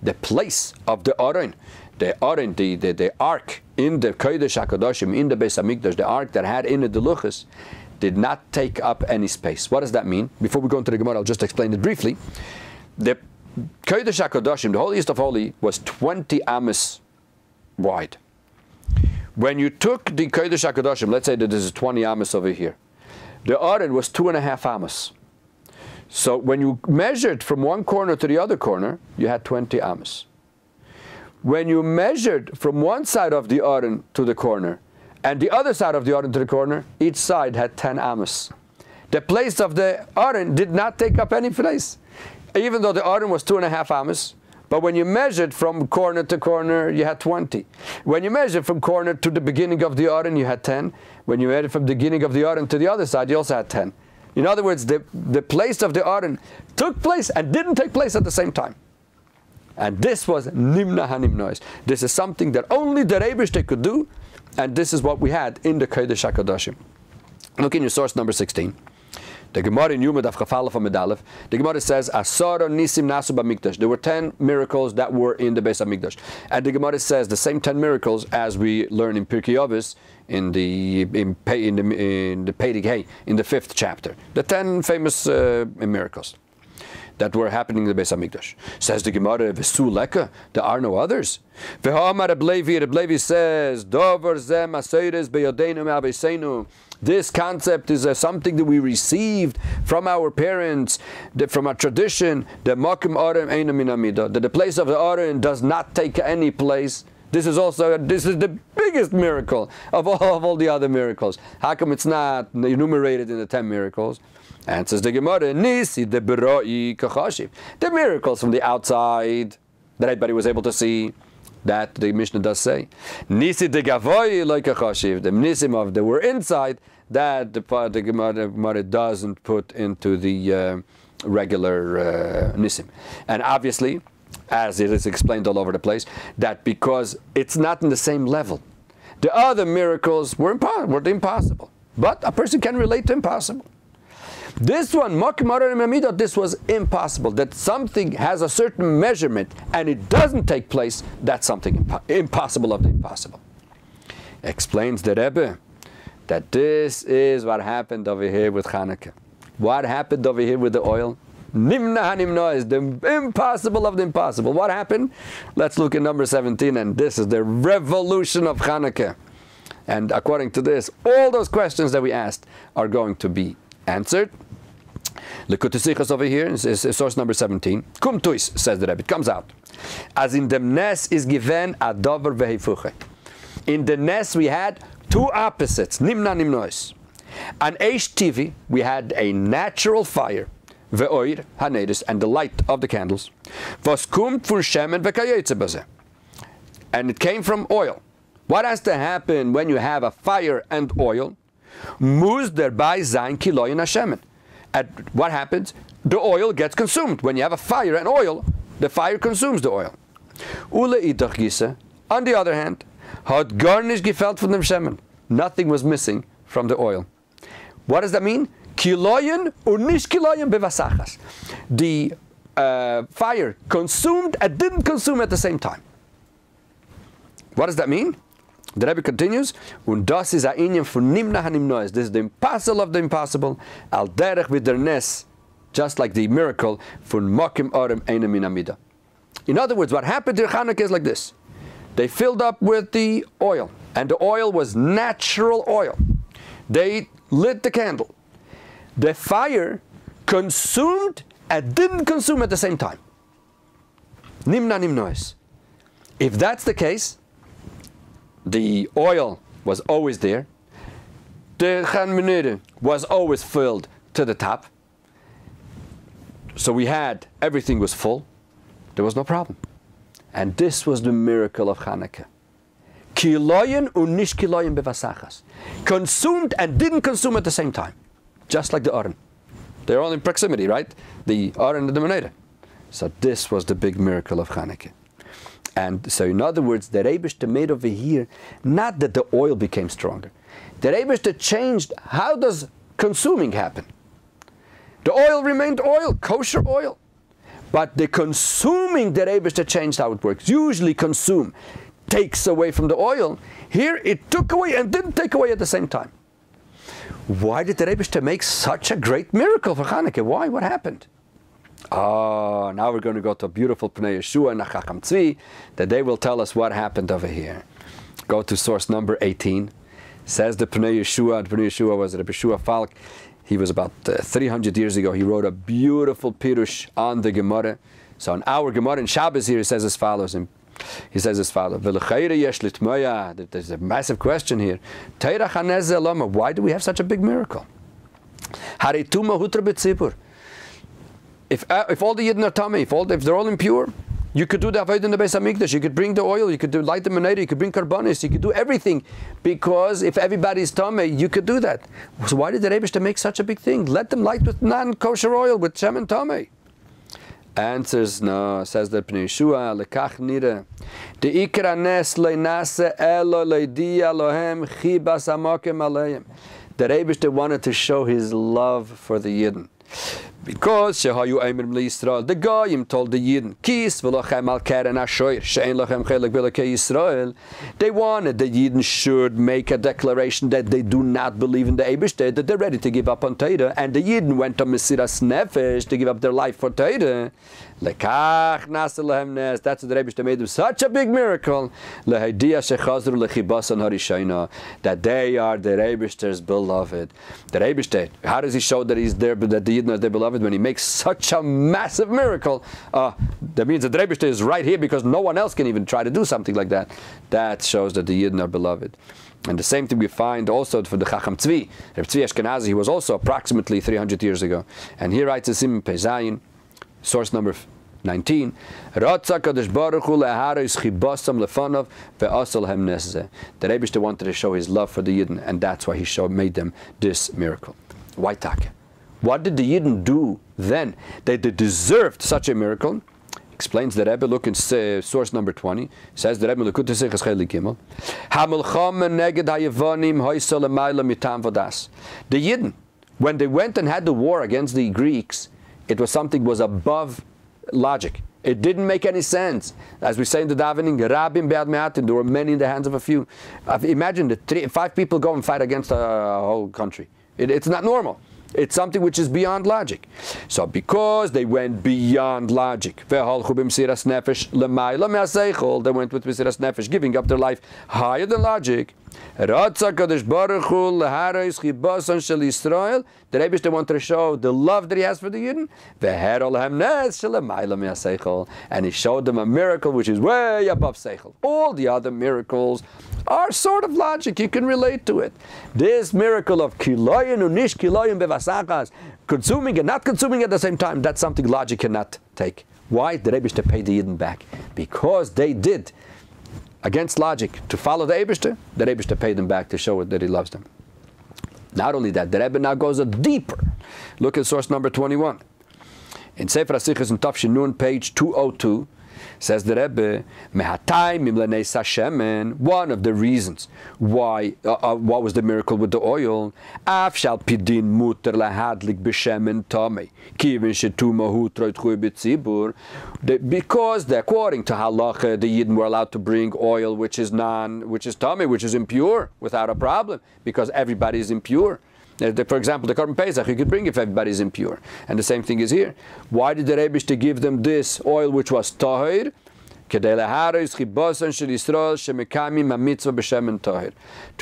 The place of the Aron, the ark in the Kodesh HaKadoshim, in the Bais HaMikdash, the ark that had in it the luchos, did not take up any space. What does that mean? Before we go into the Gemara, I'll just explain it briefly. The Kodesh HaKadoshim, the holiest of holy, was 20 amos wide. When you took the Kodesh HaKadoshim, let's say that this is 20 amos over here, the Aron was 2.5 amos. So when you measured from one corner to the other corner, you had 20 amos. When you measured from one side of the Aron to the corner, and the other side of the Aron to the corner, each side had 10 amos. The place of the Aron did not take up any place, even though the Aron was 2.5 amos. But when you measured from corner to corner, you had 20. When you measured from corner to the beginning of the Aron, you had 10. When you measured from the beginning of the Aron to the other side, you also had 10. In other words, the place of the Aron took place and didn't take place at the same time. And this was nimna hanimnois. This is something that only the Eibishter could do, and this is what we had in the Kodesh HaKadoshim. Look in your source number 16. The Gemara in Yuma Daf Chafalef Amidalef, the Gemara says, Asara nisim nasu b'mikdash. There were 10 miracles that were in the Bais HaMikdash. And the Gemara says the same 10 miracles as we learn in Pirkei Avos in the Peirik Hey, in the 5th chapter. The 10 famous miracles that were happening in the Bais HaMikdash. Says the Gemara, V'su leka, there are no others. V'ha'amar Reb Levi says, Dover zeh maseires beyodeinu me'abeseinu. This concept is something that we received from our parents, from our tradition, that Makim Aron eina min amida, that the place of the Aron does not take any place. This is the biggest miracle of all the other miracles. How come it's not enumerated in the 10 miracles? Answers the Gemara, Nisi de Beroi Kachashiv. The miracles from the outside that everybody was able to see, that the Mishnah does say. Nisi de Gavoy like Kachashiv. The Nisim of the were inside, that the Gemara doesn't put into the regular Nisim. And obviously, as it is explained all over the place, that because it's not in the same level. The other miracles were impossible. But a person can relate to impossible. This one, this was impossible. That something has a certain measurement and it doesn't take place, that's something impossible of the impossible. Explains the Rebbe that this is what happened over here with Chanukah. What happened over here with the oil? Nimna hanimna is the impossible of the impossible. What happened? Let's look at number 17, and this is the revolution of Chanukah. And according to this, all those questions that we asked are going to be answered. Likutei Sichos over here is source number 17. Kum tuis, says the Rebbe. It comes out. As in dem nes is given a dover vehifuche. In the nes we had two opposites, nimna nimnois. An eish tivi, we had a natural fire, ve'oir hanedis, and the light of the candles. Was kumt fur shemen v'kayetze baze. And it came from oil. What has to happen when you have a fire and oil? Muz derbai zayin kiloyin hashemen. And what happens? The oil gets consumed. When you have a fire and oil, the fire consumes the oil. Ule idach gisa. On the other hand, Hat gar nicht gefällt von dem Shemen. Nothing was missing from the oil. What does that mean? Kiloyen und nicht kiloyen bevasachas. The fire consumed and didn't consume at the same time. What does that mean? The Rebbe continues, und das ist ein Inyan von nimna hanimnoes. This is the impossible of the impossible. Al derech with their nes, just like the miracle von mokim orem eine min amida. In other words, what happened to Chanukah is like this. They filled up with the oil, and the oil was natural oil. They lit the candle. The fire consumed and didn't consume at the same time. Nimna nimnoes. If that's the case, the oil was always there. The Chanukah was always filled to the top. So we had, everything was full. There was no problem. And this was the miracle of Chanukah. Kiloyen und nicht kiloyen bevasachas. Consumed and didn't consume at the same time. Just like the Aron. They're all in proximity, right? The Aron and the Menorah. So this was the big miracle of Chanukah. And so in other words, the Rebbe made over here, not that the oil became stronger. The Rebbe changed, how does consuming happen? The oil remained oil, kosher oil. But the consuming, the Rebbe changed how it works. Usually consume takes away from the oil. Here it took away and didn't take away at the same time. Why did the Rebbe make such a great miracle for Chanukah? Why? What happened? Oh, now we're going to go to a beautiful Pnei Yeshua and Chacham Tzvi, that they will tell us what happened over here. Go to source number 18. Says the Pnei Yeshua was Reb Yeshua Falk. He was about 300 years ago. He wrote a beautiful pirush on the Gemara. So in our Gemara in Shabbos here, he says as follows. There's a massive question here. Why do we have such a big miracle? If all the Yidden are tummy, if they're all impure, you could do the Avodah in the Beis HaMikdash, you could bring the oil, you could light the Menorah, you could bring Karbanis, you could do everything. Because if everybody's tummy, you could do that. So why did the Rebbe make such a big thing? Let them light with non-kosher oil, with Shem and tummy. Answers, no, says the Pnei Yeshua, lekach nira. The ikra nes leinase elo leidia lohem chibas amokim aleim. The Rebbe wanted to show his love for the Yidden. Because the Goyim told the Yidden, they wanted the Yidden should make a declaration that they do not believe in the Eibishter, that they're ready to give up on Torah, and the Yidden went to Mesiras Nefesh to give up their life for Torah. That's what the Rebbe made them such a big miracle, that they are the Rebbe's beloved. The Rebbe, how does he show that he's there, but that the Yidden are their beloved? When he makes such a massive miracle, that means that the Rebbe is right here because no one else can even try to do something like that. That shows that the Yidden are beloved. And the same thing we find also for the Chacham Tzvi. Reb Tzvi Ashkenazi, he was also approximately 300 years ago. And he writes this in Pezayin, source number 19. The Rebbe wanted to show his love for the Yidden, and that's why he made them this miracle. Why tak? What did the Yidden do then that they deserved such a miracle? Explains the Rebbe. Look in source number 20. Says the Rebbe, Likutei Sichos Chelik Gimel. The Yidden, when they went and had the war against the Greeks, it was something was above logic. It didn't make any sense. As we say in the davening, Rabim be'ad me'atim, there were many in the hands of a few. Imagine the 5 people go and fight against a whole country. It's not normal. It's something which is beyond logic. So because they went beyond logic, they went with Mesiras Nefesh, giving up their life higher than logic. The Rebbe wanted to show the love that he has for the Yidden. And he showed them a miracle which is way above Seichel. All the other miracles are sort of logic. You can relate to it. This miracle of kiloyin unish kiloyin bevasachas, consuming and not consuming at the same time, that's something logic cannot take. Why? The Rebbe to pay the Yidden back. Because they did against logic to follow the Eibishter, the Rebbe to pay them back to show that he loves them. Not only that, the Rebbe now goes deeper. Look at source number 21. In Sefer HaSichos in Tafshin Nun, page 202, Says the Rebbe, one of the reasons why, what was the miracle with the oil? Because according to halacha, the Yidden were allowed to bring oil which is tummy, which is impure, without a problem, because everybody is impure. For example, the Korban Pesach you could bring if everybody is impure. And the same thing is here. Why did the Rebbe give them this oil which was tahir? To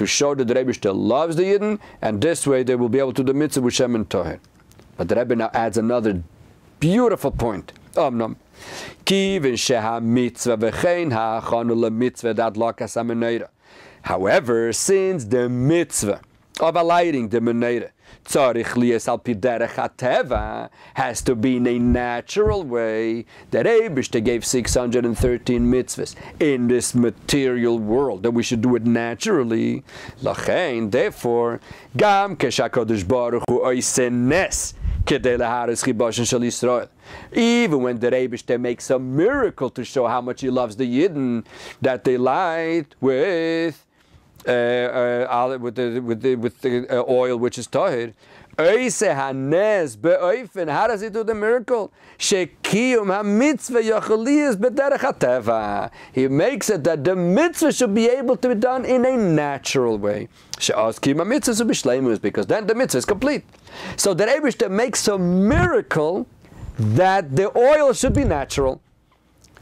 show that the Rebbe loves the Yidden, and this way they will be able to do the mitzvah with Shem and tahir. But the Rebbe now adds another beautiful point. However, since the mitzvah of alighting the menorah has to be in a natural way, that Eibishter gave 613 mitzvahs in this material world, that we should do it naturally. Therefore, gam keshakadosh baruch hu oisenes even when the Eibishter makes a miracle to show how much he loves the Yidden, that they light with the oil which is tahir. How does he do the miracle? He makes it that the mitzvah should be able to be done in a natural way. Because then the mitzvah is complete. So the Eibishter makes a miracle that the oil should be natural.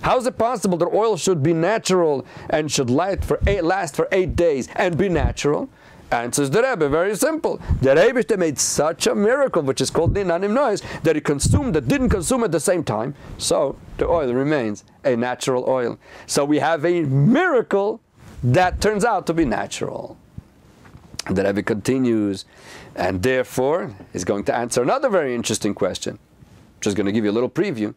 How is it possible that oil should be natural and should last for 8 days and be natural? Answers the Rebbe, very simple. The Rebbe made such a miracle, which is called Ninanim Noise, that he didn't consume at the same time, so the oil remains a natural oil. So we have a miracle that turns out to be natural. And the Rebbe continues, and therefore is going to answer another very interesting question. Just going to give you a little preview.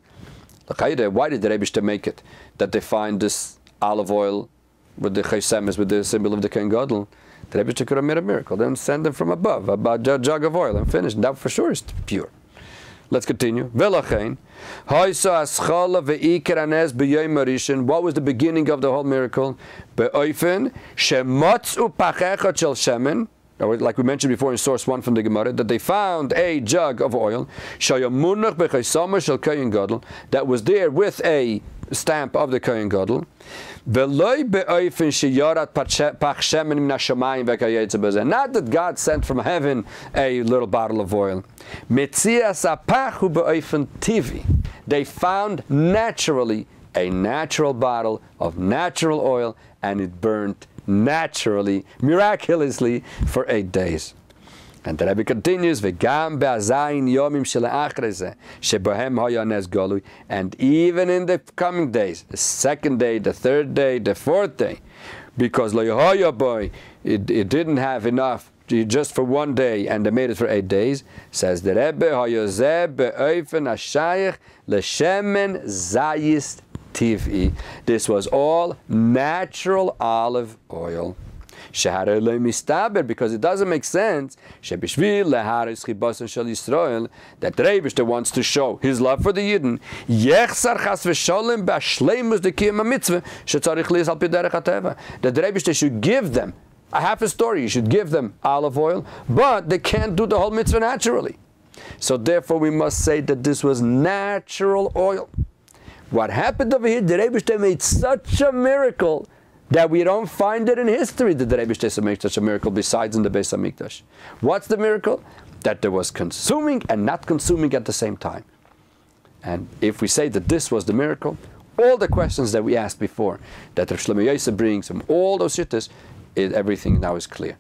Why did the Rebbe make it that they find this olive oil with the chaysemes, with the symbol of the Kohen Gadol? The Rebbe could have made a miracle. Then send them from above, a jug of oil, and finish. That for sure is pure. Let's continue. What was the beginning of the whole miracle? Like we mentioned before in source 1 from the Gemara, that they found a jug of oil that was there with a stamp of the Kohen Gadol. Not that God sent from heaven a little bottle of oil. They found naturally a natural bottle of natural oil, and it burnt naturally, miraculously, for 8 days. And the Rebbe continues, and even in the coming days, the 2nd day, the 3rd day, the 4th day, because it didn't have enough just for 1 day, and they made it for 8 days, says the Rebbe, this was all natural olive oil. Because it doesn't make sense that the Rebbe wants to show his love for the Yidden. That the Rebbe should give them a half a story. You should give them olive oil, but they can't do the whole mitzvah naturally. So therefore we must say that this was natural oil. What happened over here, the Rebbe made such a miracle that we don't find it in history that the Rebbe made such a miracle besides in the Beis HaMikdash. What's the miracle? That there was consuming and not consuming at the same time. And if we say that this was the miracle, all the questions that we asked before, that Reb Chaim Brisker brings from all those shittas, everything now is clear.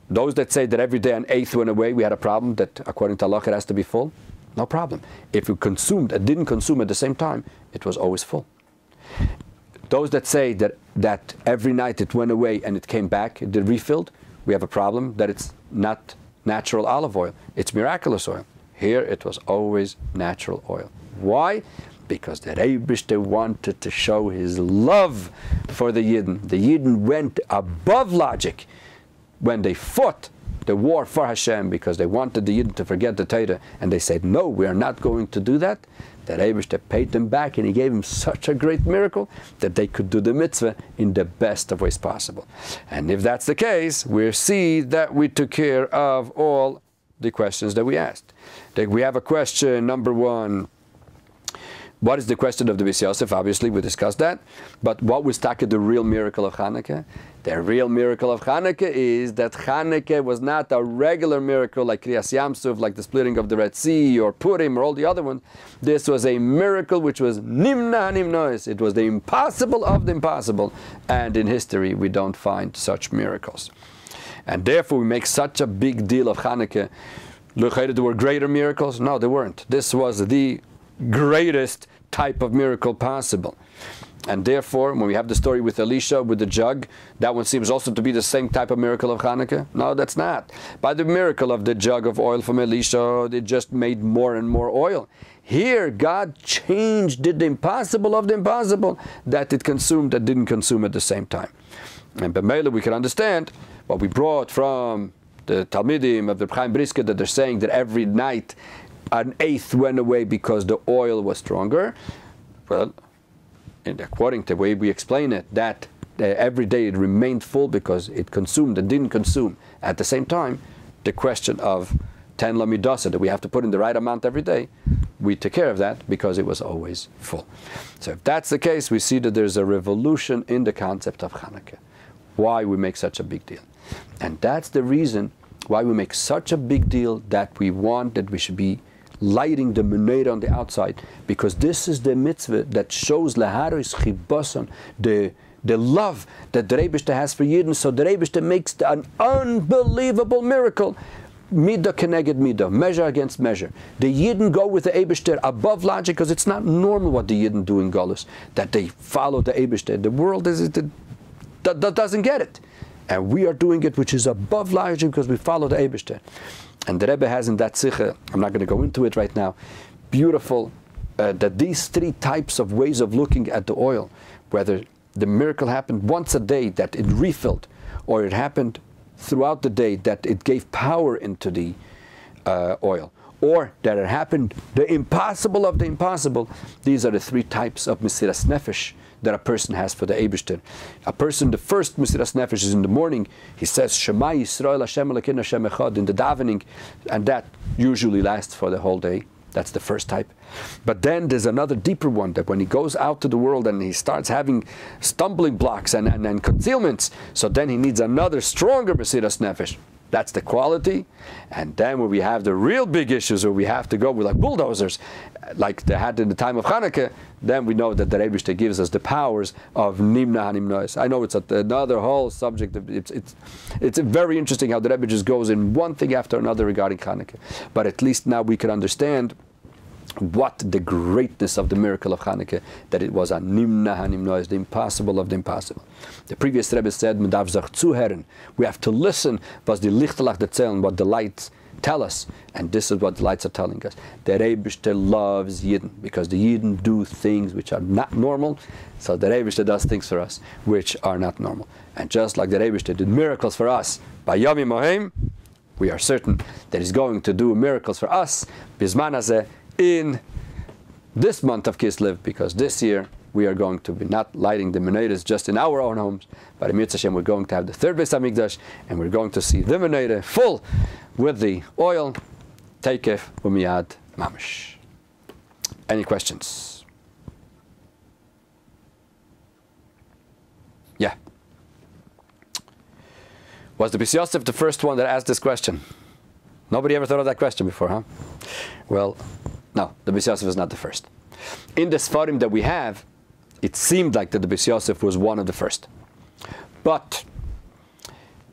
Those that say that every day an eighth went away, we had a problem, that according to Allah it has to be full, no problem. If you consumed and didn't consume at the same time, it was always full. Those that say that every night it went away and it came back, it refilled, we have a problem that it's not natural olive oil, it's miraculous oil. Here it was always natural oil. Why? Because the Rebbe wanted to show his love for the Yidden. The Yidden went above logic when they fought the war for Hashem, because they wanted the Yidden to forget the Torah, and they said, no, we are not going to do that, that Eibishter paid them back, and he gave them such a great miracle that they could do the mitzvah in the best of ways possible. And if that's the case, we see that we took care of all the questions that we asked. We have a question, number one. What is the question of the Bais Yoseph? Obviously, we discussed that. But what was the real miracle of Chanukah? The real miracle of Chanukah is that Chanukah was not a regular miracle like Kriyas Yamsuf, like the splitting of the Red Sea, or Purim, or all the other ones. This was a miracle which was Nimna Nimnois. It was the impossible of the impossible. And in history, we don't find such miracles. And therefore, we make such a big deal of Chanukah. Look, there were greater miracles? No, there weren't. This was the greatest type of miracle possible. And therefore, when we have the story with Elisha, with the jug, that one seems also to be the same type of miracle of Chanukah. No, that's not. By the miracle of the jug of oil from Elisha, it just made more and more oil. Here, God did the impossible of the impossible, that it consumed, that didn't consume at the same time. And by Mele, we can understand what we brought from the Talmidim of Reb Chaim Brisker, that they're saying that every night an eighth went away because the oil was stronger. Well, according to the way we explain it, that every day it remained full because it consumed and didn't consume at the same time. The question of 10 lamidasa that we have to put in the right amount every day, we took care of that because it was always full. So if that's the case, we see that there's a revolution in the concept of Chanukah. Why we make such a big deal. And that's the reason why we make such a big deal that we want that we should be lighting the menorah on the outside, because this is the mitzvah that shows leharos chiboson, the love that the Rebbe has for Yidden. So the Rebbe makes an unbelievable miracle. Midah keneged midah, measure against measure. The Yidden go with the Eibishter above logic, because it's not normal what the Yidden do in Golus, that they follow the Eibishter. The world doesn't get it. And we are doing it, which is above logic, because we follow the Eibishter. And the Rebbe has in that Sichos, I'm not going to go into it right now, beautiful, that these three types of ways of looking at the oil, whether the miracle happened once a day that it refilled, or it happened throughout the day that it gave power into the oil, or that it happened the impossible of the impossible, these are the three types of Mesiras Nefesh that a person has for the Eibishter. A person, the first Mesiras Nefesh is in the morning. He says, Shema Yisrael Hashem Elokeinu Hashem Echad, in the davening, and that usually lasts for the whole day. That's the first type. But then there's another deeper one, that when he goes out to the world and he starts having stumbling blocks and concealments, so then he needs another stronger Mesiras Nefesh. That's the quality. And then when we have the real big issues where we have to go with like bulldozers, like they had in the time of Chanukah, then we know that the Rebbe gives us the powers of Nimna HaNimnois. I know it's another whole subject. It's very interesting how the Rebbe just goes in one thing after another regarding Chanukah. But at least now we can understand what the greatness of the miracle of Chanukah, that it was a Nimna HaNimnois, the impossible of the impossible. The previous Rebbe said, "Medav zach zuhören." We have to listen, was die Lichtelach erzählen, what the lights tell us, and this is what the lights are telling us. The Rebbe loves Yidden, because the Yidden do things which are not normal, so the Rebbe does things for us which are not normal. And just like the Rebbe did miracles for us by Yomim Mohem, we are certain that He's going to do miracles for us, Bizman Hazeh, in this month of Kislev, because this year we are going to be not lighting the menorahs just in our own homes, but in Mitzvah Hashem we're going to have the third Beis HaMikdash, and we're going to see the menorah full with the oil, Teikef Umiyad Mamish. Any questions? Yeah. Was the Bais Yoseph the first one that asked this question? Nobody ever thought of that question before, huh? Well, no, the Bais Yoseph is not the first. In the Sfarim that we have, it seemed like that the Bais Yoseph was one of the first. But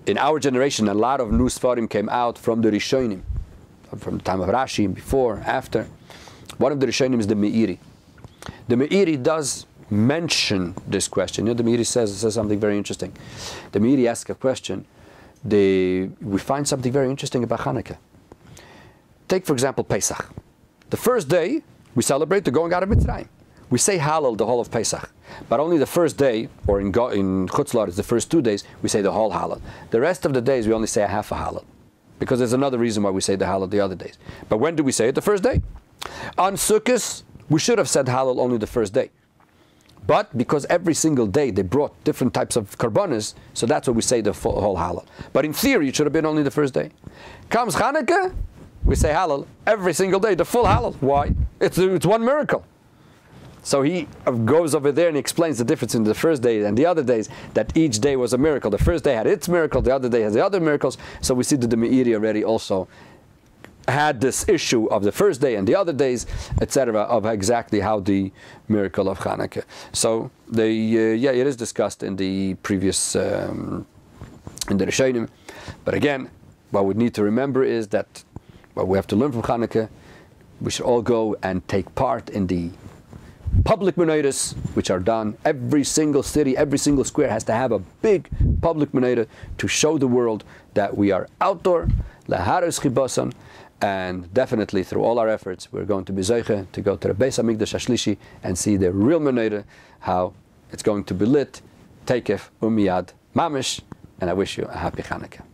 in our generation, a lot of new Sfarim came out from the Rishonim, from the time of Rashi, before, after. One of the Rishonim is the Meiri. The Meiri does mention this question. You know, the Meiri says something very interesting. The Meiri asks a question. We find something very interesting about Chanukah. Take, for example, Pesach. The first day, we celebrate the going out of Mitzrayim. We say Hallel the whole of Pesach, but only the first day, or in Chutz La'aretz, the first 2 days, we say the whole Hallel. The rest of the days, we only say a half a Hallel. because there's another reason why we say the Hallel the other days. But when do we say it? The first day. On Sukkot, we should have said Hallel only the first day. But because every single day they brought different types of karbanos, so that's why we say the whole Hallel. But in theory, it should have been only the first day. Comes Chanukah, we say Hallel every single day, the full Hallel. Why? It's one miracle. So he goes over there and he explains the difference in the first day and the other days, that each day was a miracle. The first day had its miracle, the other day has the other miracles. So we see that the Meiri already also had this issue of the first day and the other days, etc., of exactly how the miracle of Chanukah. So it is discussed in the previous in the Rishonim. But again, what we need to remember is that what we have to learn from Chanukah, we should all go and take part in the public menorahs, which are done. Every single city, every single square has to have a big public menorah to show the world that we are outdoor, laharos chibasan. And definitely through all our efforts, we're going to be zeiche to go to the Beis Hamikdash Hashlishi and see the real menorah, how it's going to be lit, teikef umiyad mamish. And I wish you a happy Chanukah.